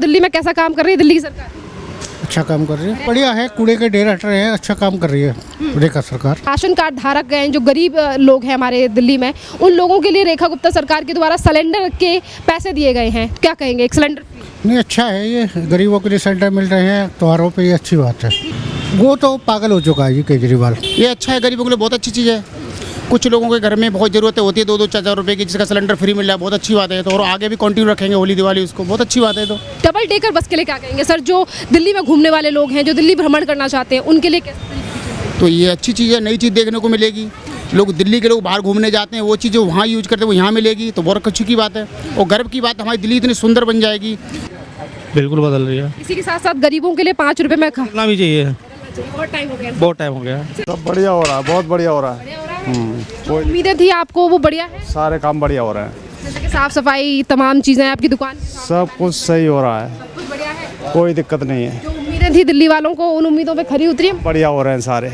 दिल्ली में कैसा काम कर रही है दिल्ली की सरकार? अच्छा काम कर रही है, बढ़िया है, कूड़े के ढेर हट रहे हैं, अच्छा काम कर रही है रेखा सरकार। राशन कार्ड धारक हैं जो गरीब लोग हैं हमारे दिल्ली में, उन लोगों के लिए रेखा गुप्ता सरकार के द्वारा सिलेंडर के पैसे दिए गए हैं, क्या कहेंगे? एक सिलेंडर नहीं, अच्छा है, ये गरीबों के लिए सिलेंडर मिल रहे हैं त्योहारों पे, ये अच्छी बात है। वो तो पागल हो चुका है जी केजरीवाल। ये अच्छा है, गरीबों के लिए बहुत अच्छी चीज़ है। कुछ लोगों के घर में बहुत ज़रूरतें होती है, 2-2 4-4 रुपए की, जिसका सिलेंडर फ्री मिल रहा है, बहुत अच्छी बात है। तो और आगे भी कंटिन्यू रखेंगे होली दिवाली उसको, बहुत अच्छी बात है। तो डबल डेकर बस के लिए क्या कहेंगे सर? जो दिल्ली में घूमने वाले लोग हैं, जो दिल्ली भ्रमण करना चाहते हैं, उनके लिए कैसे? तो ये अच्छी चीज़ है, नई चीज़ देखने को मिलेगी। लोग दिल्ली के लोग बाहर घूमने जाते हैं, वो चीज़ जो वहाँ यूज करते हैं वो यहाँ मिलेगी, तो बहुत अच्छी की बात है। और गर्व की बात, हमारी दिल्ली इतनी सुंदर बन जाएगी। बिल्कुल बदल रही है। इसी के साथ साथ गरीबों के लिए 5 रुपए में करना भी चाहिए, बहुत टाइम हो गया। सब बढ़िया हो रहा है, बहुत बढ़िया हो रहा है। जो उम्मीदें थी आपको वो बढ़िया है? सारे काम बढ़िया हो रहे हैं, जैसे कि साफ सफाई, तमाम चीजें आपकी दुकान की सब कुछ सही हो रहा है, कुछ बढ़िया है। कोई दिक्कत नहीं है, जो उम्मीदें थी दिल्ली वालों को, उन उम्मीदों पे खरी उतरी है? बढ़िया हो रहे हैं सारे।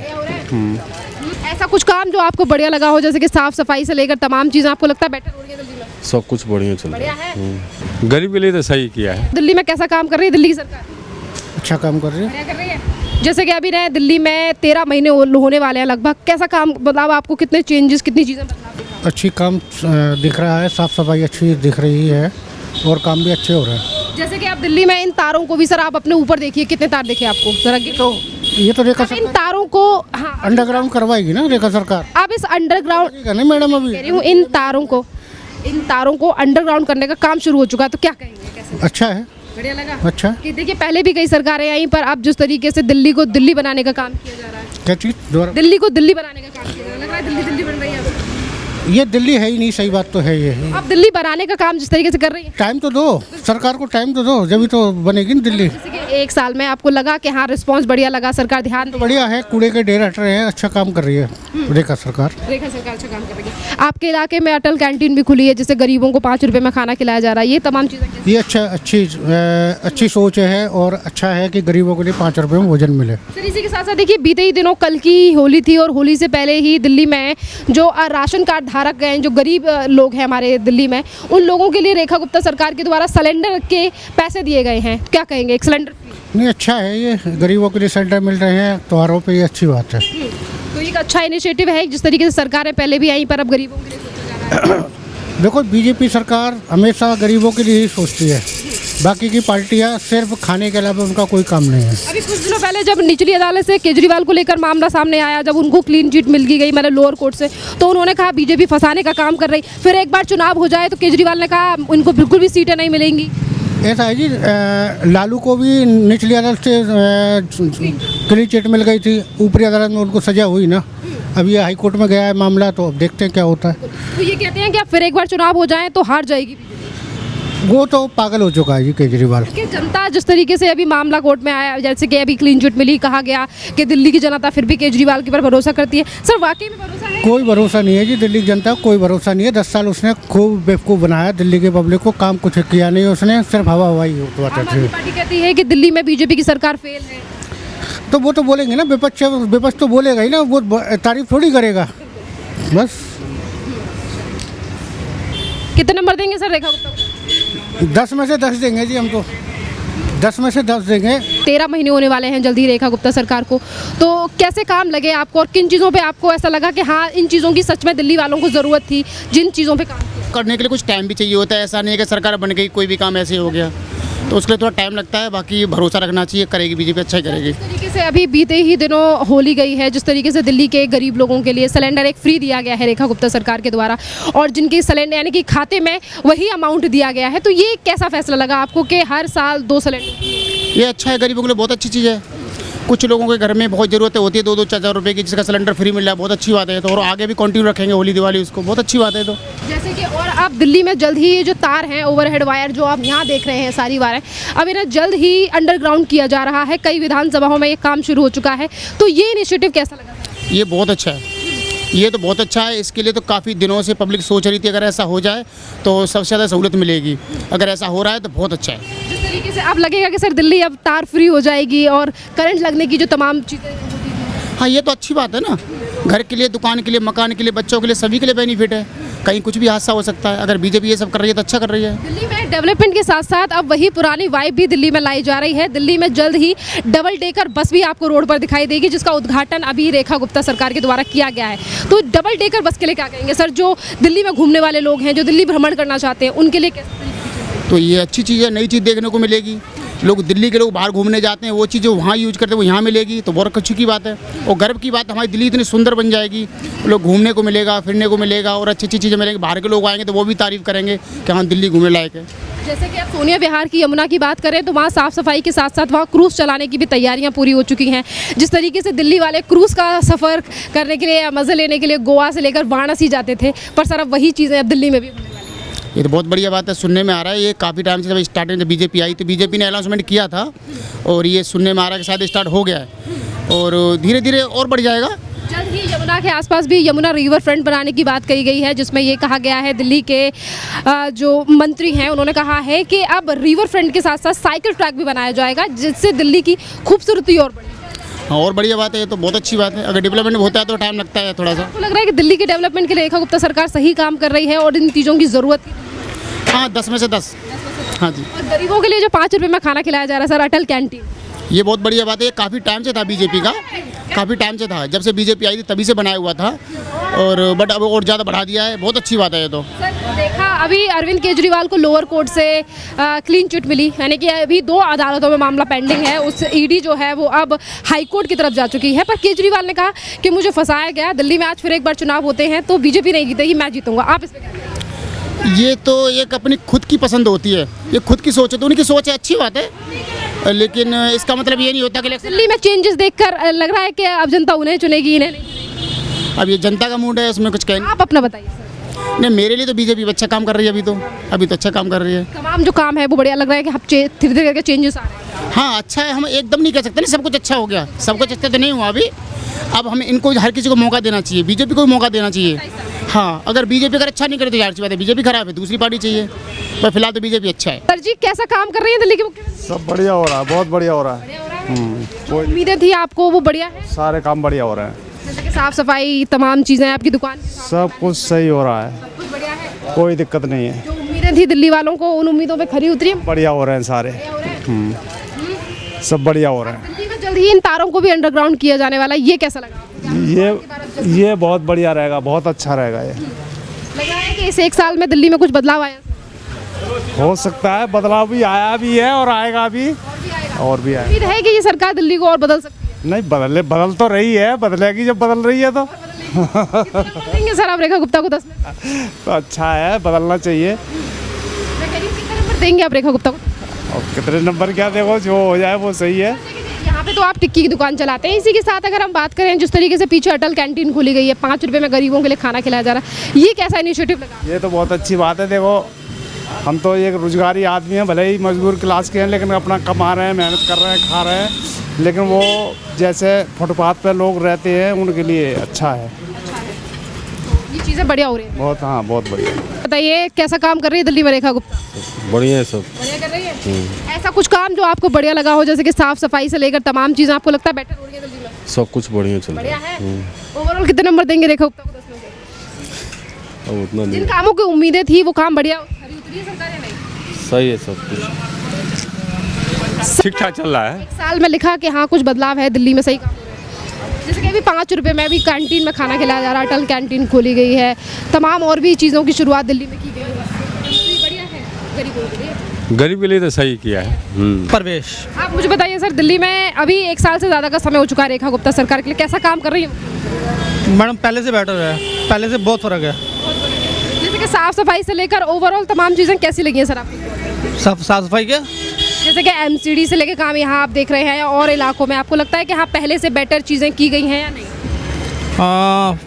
ऐसा कुछ काम जो आपको बढ़िया लगा हो, जैसे कि साफ सफाई से लेकर तमाम चीजें आपको लगता है बेटर हो रही है दिल्ली में? सब कुछ बढ़िया चल रहा बढ़िया है। है। गरीब के लिए तो सही किया है। दिल्ली में कैसा काम कर रही है दिल्ली की सरकार? अच्छा काम कर रही है। बढ़िया कर रही है। जैसे कि अभी ने दिल्ली में 13 महीने होने वाले हैं लगभग, कैसा काम, मतलब आपको कितने चेंजेस, कितनी चीजें बदलाव? अच्छी काम दिख रहा है, साफ सफाई अच्छी दिख रही है और काम भी अच्छे हो रहे हैं। जैसे कि आप दिल्ली में इन तारों को भी सर आप अपने ऊपर देखिए, कितने तार देखे आपको जरा? तो ये तो रेखा इन सरकार तारों को, हाँ, अंडरग्राउंड करवाएगी ना रेखा सरकार। आप इस अंडरग्राउंड, नहीं मैडम, अभी कह रही हूँ इन तारों को अंडरग्राउंड करने का काम शुरू हो चुका है, तो क्या कहेंगे? कैसे? अच्छा है, बढ़िया लगा। अच्छा। कि देखिए पहले भी कई सरकारें आई, पर अब जिस तरीके से दिल्ली को दिल्ली बनाने का काम किया जा रहा है, क्या चीज़ दोबारा? दिल्ली को दिल्ली बनाने का काम किया जा रहा है, लग रहा है दिल्ली बन रही है अब। ये दिल्ली है ही नहीं, सही बात तो है ये। अब दिल्ली बनाने का काम जिस तरीके से कर रही है, टाइम तो दो, सरकार को टाइम तो दो, जब तो बनेगी ना दिल्ली। जैसे कि 1 साल में आपको लगा कि हाँ रिस्पांस बढ़िया लगा, सरकार ध्यान दे, बढ़िया है, कूड़े के ढेर हट रहे हैं, अच्छा काम कर रही है रेखा सरकार। रेखा सरकार अच्छा काम कर रही है। आपके इलाके में अटल कैंटीन भी खुली है, जिससे गरीबों को 5 रुपए में खाना खिलाया जा रहा है, ये तमाम चीज़ें कैसी? ये अच्छी सोच है और अच्छा है कि गरीबों के लिए 5 रुपए में भोजन मिले। सर इसी के साथ साथ देखिए बीते ही दिनों कल की होली थी, और होली से पहले ही दिल्ली में जो राशन कार्ड धारक हैं, जो गरीब लोग हैं हमारे दिल्ली में, उन लोगों के लिए रेखा गुप्ता सरकार के द्वारा सिलेंडर के पैसे दिए गए हैं, क्या कहेंगे? एक सिलेंडर नहीं, अच्छा है, ये गरीबों के लिए सिलेंडर मिल रहे हैं त्योहारों पे, ये अच्छी बात है। तो एक अच्छा इनिशिएटिव है, जिस तरीके से सरकारें पहले भी आई, पर अब गरीबों के लिए सोचा जा रहा है। देखो, बीजेपी सरकार हमेशा गरीबों के लिए ही सोचती है, बाकी की पार्टियां सिर्फ खाने के अलावा उनका कोई काम नहीं है। अभी कुछ दिनों पहले जब निचली अदालत से केजरीवाल को लेकर मामला सामने आया, जब उनको क्लीन चिट मिल गई, मतलब लोअर कोर्ट से, तो उन्होंने कहा बीजेपी फंसाने का काम कर रही। फिर एक बार चुनाव हो जाए तो केजरीवाल ने कहा उनको बिल्कुल भी सीटें नहीं मिलेंगी। ऐसा है जी, लालू को भी निचली अदालत से क्लीन चिट मिल गई थी, ऊपरी अदालत में उनको सजा हुई ना। अब ये हाई कोर्ट में गया है मामला, तो अब देखते हैं क्या होता है। तो ये कहते हैं कि अब फिर एक बार चुनाव हो जाए तो हार जाएगी, वो तो पागल हो चुका है जी केजरीवाल। कि जनता जिस तरीके से अभी मामला कोर्ट में आया, जैसे कि अभी क्लीन चिट मिली, कहा गया कि दिल्ली की जनता फिर भी केजरीवाल के पर भरोसा करती है। सर वाकई में भरोसा है? कोई भरोसा नहीं है जी, दिल्ली की जनता को कोई भरोसा नहीं है। 10 साल उसने खूब बेवकूफ़ बनाया दिल्ली के पब्लिक को, काम कुछ किया नहीं उसने, सिर्फ हवा हवाई आम होता आदमी पार्टी कहती है कि दिल्ली में बीजेपी की सरकार फेल है। तो वो तो बोलेंगे ना, विपक्ष तो बोलेगा ही ना, वो तारीफ थोड़ी करेगा। बस कितने नंबर देंगे सर रेखा गुप्ता को? 10 में से 10 देंगे जी हम तो, 10 में से 10 देंगे। 13 महीने होने वाले हैं जल्दी रेखा गुप्ता सरकार को, तो कैसे काम लगे आपको, और किन चीज़ों पे आपको ऐसा लगा कि हाँ इन चीज़ों की सच में दिल्ली वालों को ज़रूरत थी, जिन चीज़ों पे काम किया? करने के लिए कुछ टाइम भी चाहिए होता है, ऐसा नहीं है कि सरकार बन गई कोई भी काम ऐसे हो गया, तो उसके लिए थोड़ा टाइम लगता है। बाकी भरोसा रखना चाहिए, करेगी बीजेपी, अच्छा ही करेगी। जिस तरीके से अभी बीते ही दिनों होली गई है, जिस तरीके से दिल्ली के गरीब लोगों के लिए सिलेंडर एक फ्री दिया गया है रेखा गुप्ता सरकार के द्वारा, और जिनके सिलेंडर यानी कि खाते में वही अमाउंट दिया गया है, तो ये कैसा फैसला लगा आपको कि हर साल 2 सिलेंडर? ये अच्छा है, गरीबों के लिए बहुत अच्छी चीज़ है। कुछ लोगों के घर में बहुत ज़रूरतें होती है, 2-2 4-4 रुपए की, जिसका सिलेंडर फ्री मिल रहा है, बहुत अच्छी बात है। तो और आगे भी कंटिन्यू रखेंगे होली दिवाली उसको, बहुत अच्छी बात है। तो जैसे कि और आप दिल्ली में जल्द ही ये जो तार हैं, ओवरहेड वायर जो आप यहाँ देख रहे हैं सारी वायरें, अब इन्हें जल्द ही अंडरग्राउंड किया जा रहा है। कई विधानसभाओं में ये काम शुरू हो चुका है, तो ये इनिशिएटिव कैसा लगा? ये बहुत अच्छा है, ये तो बहुत अच्छा है। इसके लिए तो काफ़ी दिनों से पब्लिक सोच रही थी, अगर ऐसा हो जाए तो सबसे ज़्यादा सहूलत मिलेगी। अगर ऐसा हो रहा है तो बहुत अच्छा है। जिस तरीके से अब लगेगा कि सर दिल्ली अब तार फ्री हो जाएगी, और करंट लगने की जो तमाम चीज़ें होती थी, हाँ, ये तो अच्छी बात है ना, घर के लिए, दुकान के लिए, मकान के लिए, बच्चों के लिए, सभी के लिए बेनिफिट है। कहीं कुछ भी हादसा हो सकता है, अगर बीजेपी ये सब कर रही है तो अच्छा कर रही है। दिल्ली में डेवलपमेंट के साथ साथ अब वही पुरानी वाइब भी दिल्ली में लाई जा रही है। दिल्ली में जल्द ही डबल डेकर बस भी आपको रोड पर दिखाई देगी, जिसका उद्घाटन अभी रेखा गुप्ता सरकार के द्वारा किया गया है। तो डबल डेकर बस के लिए क्या कहेंगे सर, जो दिल्ली में घूमने वाले लोग हैं, जो दिल्ली भ्रमण करना चाहते हैं, उनके लिए कैसे? तो ये अच्छी चीज़ है, नई चीज़ देखने को मिलेगी। लोग दिल्ली के लोग बाहर घूमने जाते हैं, वो चीज़ जो वहाँ यूज करते हैं वो यहाँ मिलेगी, तो बहुत अच्छी की बात है। और गर्व की बात, हमारी दिल्ली इतनी सुंदर बन जाएगी, लोग घूमने को मिलेगा, फिरने को मिलेगा और अच्छी अच्छी चीज़ें मिलेंगी। बाहर के लोग आएंगे तो वो भी तारीफ़ करेंगे कि हाँ दिल्ली घूमने लायक है। जैसे कि आप सोनिया विहार की यमुना की बात करें तो वहाँ साफ़ सफाई के साथ साथ वहाँ क्रूज़ चलाने की भी तैयारियां पूरी हो चुकी हैं। जिस तरीके से दिल्ली वाले क्रूज़ का सफ़र करने के लिए या मज़े लेने के लिए गोवा से लेकर वाराणसी जाते थे, पर सर अब वही चीज़ें अब दिल्ली में भी होने वाली हैं। ये तो बहुत बढ़िया बात है, सुनने में आ रहा है। ये काफ़ी टाइम से जब स्टार्टिंग जब बीजेपी आई तो बीजेपी ने अनाउंसमेंट किया था और ये सुनने में आ रहा है कि शायद स्टार्ट हो गया है और धीरे धीरे और बढ़ जाएगा। जल्द ही यमुना के आसपास भी यमुना रिवर फ्रंट बनाने की बात कही गई है, जिसमें ये कहा गया है, दिल्ली के जो मंत्री हैं उन्होंने कहा है कि अब रिवर फ्रंट के साथ साथ साइकिल ट्रैक भी बनाया जाएगा, जिससे दिल्ली की खूबसूरती और बढ़ेगी। हाँ, और बढ़िया बात है, ये तो बहुत अच्छी बात है। अगर डेवलपमेंट होता है तो टाइम लगता है थोड़ा सा। आपको लग रहा है कि दिल्ली के डेवलपमेंट के लिए रेखा गुप्ता सरकार सही काम कर रही है और इन चीज़ों की ज़रूरत है? हाँ, 10 में से 10। हाँ जी। और गरीबों के लिए जो 5 रुपये में खाना खिलाया जा रहा है सर, अटल कैंटीन, ये बहुत बढ़िया बात है। ये काफ़ी टाइम से था बीजेपी का, काफ़ी टाइम से था, जब से बीजेपी आई थी तभी से बनाया हुआ था और बट अब और ज़्यादा बढ़ा दिया है। बहुत अच्छी बात है ये तो। सर देखा अभी अरविंद केजरीवाल को लोअर कोर्ट से क्लीन चिट मिली, यानी कि अभी 2 अदालतों में मामला पेंडिंग है। उस ईडी जो है वो अब हाई कोर्ट की तरफ जा चुकी है, पर केजरीवाल ने कहा कि मुझे फंसाया गया। दिल्ली में आज फिर एक बार चुनाव होते हैं तो बीजेपी नहीं जीतेगी, मैं जीतूंगा। आप इस पर क्या कहेंगे? ये तो एक अपनी खुद की पसंद होती है, ये खुद की सोच है, तो उनकी सोच है, अच्छी बात है, लेकिन इसका मतलब ये नहीं होता कि दिल्ली में चेंजेस देखकर लग रहा है कि अब जनता उन्हें चुनेगी, इन्हें नहीं। अब ये जनता का मूड है, इसमें कुछ कहना। आप अपना बताइए सर। नहीं, मेरे लिए तो बीजेपी अच्छा काम कर रही है। अभी तो अच्छा काम कर रही है। तमाम जो काम है वो बढ़िया लग रहा है कि अब धीरे धीरे करके चेंजेस आ रहे हैं। हाँ, अच्छा है। हम एकदम नहीं कह सकते ना सब कुछ अच्छा हो गया, सब कुछ अच्छा तो नहीं हुआ अभी। अब हमें इनको हर किसी को मौका देना चाहिए, बीजेपी को भी मौका देना चाहिए। हाँ, अगर बीजेपी अगर अच्छा नहीं करे तो यार सी बात है, बीजेपी खराब है, दूसरी पार्टी चाहिए, पर फिलहाल तो बीजेपी अच्छा है। सर जी कैसा काम कर रही है दिल्ली के मुख्यमंत्री? सब बढ़िया हो रहा है, बहुत बढ़िया हो रहा है। जो उम्मीदें थी आपको वो बढ़िया है? सारे काम बढ़िया हो रहे हैं, जैसे कि साफ सफाई, तमाम चीजें आपकी दुकान की सब कुछ सही हो रहा है, कुछ बढ़िया है। कोई दिक्कत नहीं है। जो उम्मीदें थी दिल्ली वालों को, उन उम्मीदों पे खरी उतरी है? बढ़िया हो रहे हैं सारे, सब बढ़िया हो रहे हैं। दिल्ली में जल्द ही इन तारों को भी अंडरग्राउंड किया जाने वाला है, ये कैसा लगा? ये बहुत बढ़िया रहेगा, बहुत अच्छा रहेगा। ये लग रहा है कि इस 1 साल में दिल्ली में कुछ बदलाव आया? हो सकता है, बदलाव भी आया भी है और आएगा भी, और भी आएगा। उम्मीद है कि ये सरकार दिल्ली को और बदल सकती है? नहीं, बदल तो रही है, बदलेगी जब बदल रही है तो। देंगे सर आप रेखा गुप्ता को 10 में? तो अच्छा है, बदलना चाहिए। मैं कह रही हूं, कितने नंबर देंगे आप रेखा गुप्ता को? और कितने नंबर क्या, देखो जो हो जाए वो सही है। यहाँ पे तो आप टिक्की की दुकान चलाते हैं, इसी के साथ अगर हम बात करें जिस तरीके से पीछे अटल कैंटीन खोली गई है, 5 रुपये में गरीबों के लिए खाना खिलाया जा रहा है, ये कैसा इनिशिएटिव लगा? ये तो बहुत अच्छी बात है। देखो, हम तो एक रोजगारी आदमी हैं, भले ही मजदूर क्लास के हैं, लेकिन अपना कमा रहे हैं, मेहनत कर रहे हैं, खा रहे हैं, लेकिन वो जैसे फुटपाथ पर लोग रहते हैं उनके लिए अच्छा है। ये चीज़ें बढ़िया हो रही है बहुत, हाँ, बहुत बढ़िया। बताइए कैसा काम कर रही है दिल्ली में रेखा गुप्ता? बढ़िया है सब। बढ़िया कर रही है। ऐसा कुछ काम जो आपको बढ़िया लगा हो, जैसे कि साफ सफाई से लेकर तमाम चीज़ें आपको लगता है बेटर हो रही है दिल्ली में? सब कुछ बढ़िया चल रहा बढ़िया है। ओवरऑल कितने नंबर देंगे रेखा गुप्ता को 10 में से? अब उतना नहीं, जिन कामों की उम्मीदें थी वो काम बढ़िया खरी उतरी है सरकार या नहीं? सही है, सब कुछ ठीक ठाक चल रहा है। 1 साल में लिखा कि हाँ कुछ बदलाव है दिल्ली में, सही काम हो रहा है। जैसे कि अभी 5 रुपये में अभी कैंटीन में खाना खिलाया जा रहा है, अटल कैंटीन खोली गई है, तमाम और भी चीज़ों की शुरुआत दिल्ली में की गई है, बढ़िया है गरीबों के लिए। गरीब के लिए तो सही किया है। परवेश। आप मुझे बताइए सर, दिल्ली में अभी 1 साल से ज़्यादा का समय हो चुका है रेखा गुप्ता सरकार के लिए, कैसा काम कर रही है? मैडम पहले से बेटर है, पहले से बहुत फ़र्क है। जैसे कि साफ सफाई से लेकर ओवरऑल तमाम चीज़ें कैसी लगी हैं सर आपको? साफ सफाई के जैसे कि एमसीडी से लेकर काम यहाँ आप देख रहे हैं और इलाकों में, आपको लगता है कि हाँ पहले से बेटर चीज़ें की गई हैं या नहीं?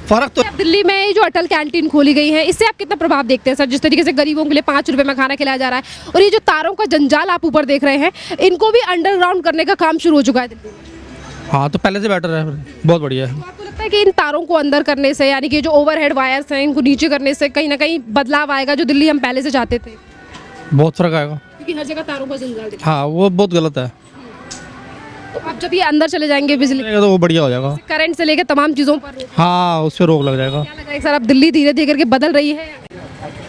फ़र्क तो अब दिल्ली में जो अटल कैंटीन खोली गई है, इससे आप कितना प्रभाव देखते हैं सर? जिस तरीके से गरीबों के लिए 5 रुपये में खाना खिलाया जा रहा है, और ये जो तारों का जंजाल आप ऊपर देख रहे हैं, इनको भी अंडरग्राउंड करने का काम शुरू हो चुका है दिल्ली में। हाँ, तो पहले से बेटर है, बहुत बढ़िया है। तो आपको लगता है कि इन तारों को अंदर करने से, यानी कि जो ओवरहेड वायर्स हैं इनको नीचे करने से कहीं ना कहीं बदलाव आएगा, जो दिल्ली हम पहले से चाहते थे? बहुत फ़र्क आएगा, क्योंकि हर जगह तारों का जंजाल दिखता हाँ, वो बहुत गलत है। है। तो अब जब ये अंदर चले जाएंगे बिजली, तो वो बढ़िया हो जाएगा। करंट से लेकर तमाम चीज़ों पर रोक, हाँ, उस पर रोक लग जाएगा। क्या लग रहा है सर अब दिल्ली धीरे धीरे करके बदल रही है?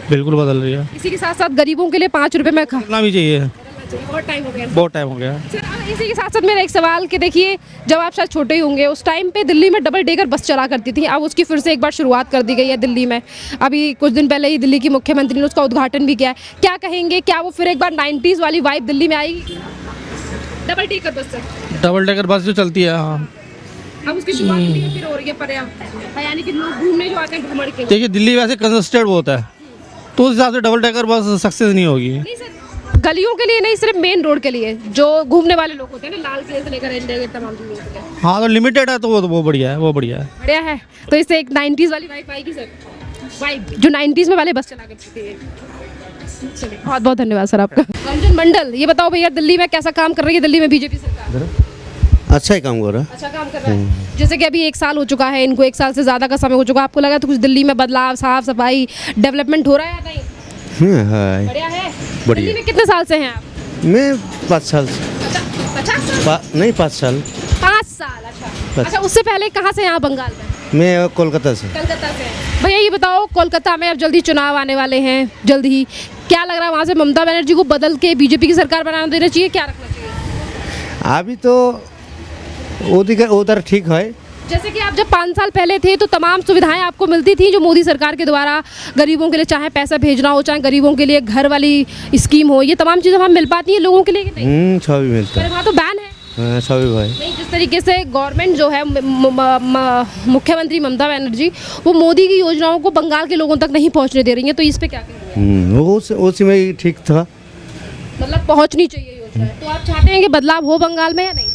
बिल्कुल बदल रही है। इसी के साथ साथ गरीबों के लिए 5 रुपए में खा बदलना भी चाहिए। बहुत टाइम हो गया। बहुत टाइम हो गया। सर, अब इसी के साथ साथ मेरा एक सवाल कि देखिए, जब आप शायद छोटे ही होंगे उस टाइम पे दिल्ली में डबल डेकर बस चला करती थी, अब उसकी फिर से एक बार शुरुआत कर दी गई है दिल्ली में। अभी कुछ दिन पहले ही दिल्ली की मुख्यमंत्री ने उसका उद्घाटन भी किया है। क्या कहेंगे, क्या वो फिर एक बार 90s वाली वाइब दिल्ली में आएगी डबल डेकर बस से? डबल डेकर बस जो चलती है, हाँ। अब उसकी शुरुआत भी फिर हो रही है पर्याप्त, यानी कि लोग घूमने जो आते हैं भ्रमण के लिए। देखिए दिल्ली वैसे कंजस्टेड बहुत है, तो उस हिसाब से डबल डेकर बस सक्सेस नहीं होगी। नहीं सर, गलियों के लिए नहीं, सिर्फ मेन रोड के लिए जो घूमने वाले लोग होते हैं ना, लाल किले से लेकर इंडिया गेट तमाम चीज़ों के लिए। हाँ तो लिमिटेड है, तो वो बढ़िया है, वो बढ़िया है। बढ़िया है, तो इससे एक 90s वाली वाइब आएगी सर, वाइब जो 90s में वाले बस चला करती थी। चलिए, बहुत बहुत धन्यवाद सर आपका। रंजन मंडल, ये बताओ भैया, दिल्ली में कैसा काम कर रही है दिल्ली में बीजेपी सरकार? अच्छा ही काम कर रहा है। अच्छा काम कर रहा है। जैसे कि अभी 1 साल हो चुका है, इनको 1 साल से ज़्यादा का समय हो चुका है, आपको लगा तो कुछ दिल्ली में बदलाव, साफ सफाई, डेवलपमेंट हो रहा है या नहीं? है बढ़िया है। बढ़िया। दिल्ली में कितने साल से हैं आप? मैं 5 साल से 50 साल? नहीं 5 साल 5 साल, अच्छा। अच्छा, उससे पहले कहाँ से हैं आप? बंगाल में? मैं कोलकाता से। कलकत्ता से। भैया ये बताओ, कोलकाता में अब जल्दी चुनाव आने वाले हैं, जल्द ही, क्या लग रहा है वहाँ से ममता बनर्जी को बदल के बीजेपी की सरकार बनाना देना चाहिए, क्या रखना चाहिए? अभी तो उधर ठीक है। जैसे कि आप जब 5 साल पहले थे तो तमाम सुविधाएं आपको मिलती थी जो मोदी सरकार के द्वारा गरीबों के लिए, चाहे पैसा भेजना हो, चाहे गरीबों के लिए घर वाली स्कीम हो, ये तमाम चीज़ें वहाँ मिल पाती हैं लोगों के लिए कि नहीं? सभी मिलता अरे वहाँ तो बैन है। है। सभी भाई नहीं, जिस तरीके से गवर्नमेंट जो है, मुख्यमंत्री ममता बनर्जी, वो मोदी की योजनाओं को बंगाल के लोगों तक नहीं पहुँचने दे रही है, तो इस पर क्या कहेंगे? वो उसी में ही ठीक था। मतलब पहुँचनी चाहिए योजना, तो आप चाहते हैं कि बदलाव हो बंगाल में या नहीं?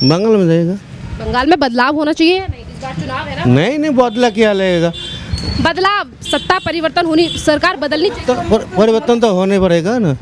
बंगाल में जाएगा। बंगाल में बदलाव होना चाहिए या नहीं? इस बार चुनाव है ना। नहीं बदला क्या लगेगा। बदलाव, सत्ता परिवर्तन होनी, सरकार बदलनी चाहिए। तो परिवर्तन तो होने पड़ेगा ना।